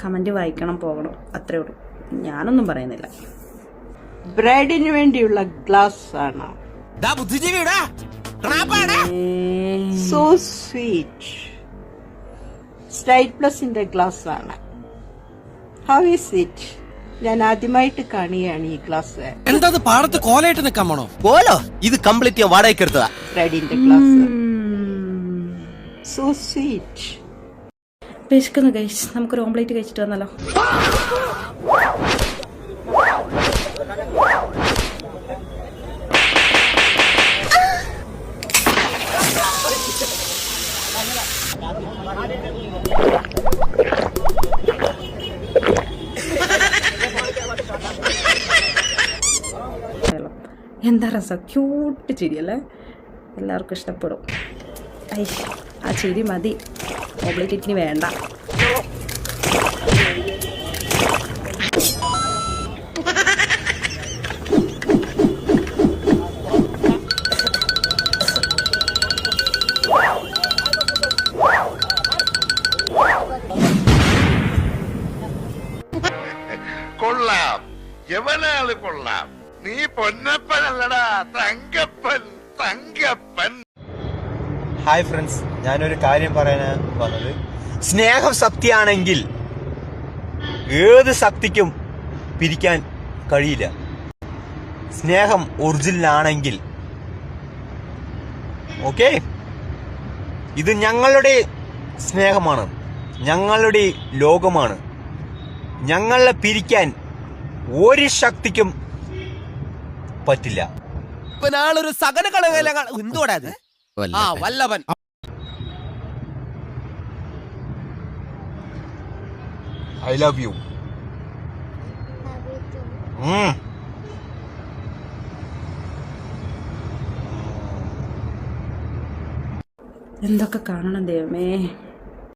Comment വായിക്കണം, പോകണം, അത്രേ ഉള്ളൂ. ഞാനൊന്നും പറയുന്നില്ല. ബ്രൈഡിന് വേണ്ടിയുള്ള ഗ്ലാസ് ആണ്. So sweet. സ്റ്റൈൽ പ്ലസിന്റെ ഗ്ലാസ് ആണ്. How is it? ഞാൻ ആദ്യമായിട്ട് കാണുകയാണ് ഈ ഗ്ലാസ്. എന്താ പാടത്ത് കോലായിട്ട് നിൽക്കാൻ പോണോ? കോലോ? ഇത് കംപ്ലീറ്റ് ഞാൻ വാടകയ്ക്ക് എടുത്തതാ. ബ്രൈഡിന്റെ ഗ്ലാസ്. So sweet. വിശക്കുന്നു ഗൈസ്, നമുക്കൊരു ഓംപ്ലേറ്റ് കഴിച്ചിട്ട് വന്നല്ലോ. എന്താ രസം, ക്യൂട്ട് ചിരിയല്ലേ, എല്ലാവർക്കും ഇഷ്ടപ്പെടും. ആ ചിരി മതി, ഓംപ്ലേറ്റിന് വേണ്ട. കൊള്ളാം, എവനാള് കൊള്ളാം. നീ പൊന്നപ്പനല്ലടാ, തങ്കപ്പൻ, തങ്കപ്പൻ. ഹായ് ഫ്രണ്ട്സ്, ഞാനൊരു കാര്യം പറയാനാണ് വന്നത്. സ്നേഹം ശക്തിയാണെങ്കിൽ ഏത് ശക്തിക്കും പിരിക്കാൻ കഴിയില്ല. സ്നേഹം ഒറിജിനൽ ആണെങ്കിൽ ഓക്കെ, ഇത് ഞങ്ങളുടെ സ്നേഹമാണ്, ഞങ്ങളുടെ ലോകമാണ്. ഞങ്ങളെ പിരിക്കാൻ ഒരു ശക്തിക്കും പറ്റില്ല. ആളൊരു സകല കളകല എന്തോടാ അത്? ആ വല്ലവൻ. I love you. എന്തൊക്കെ കാണണം ദൈവമേ.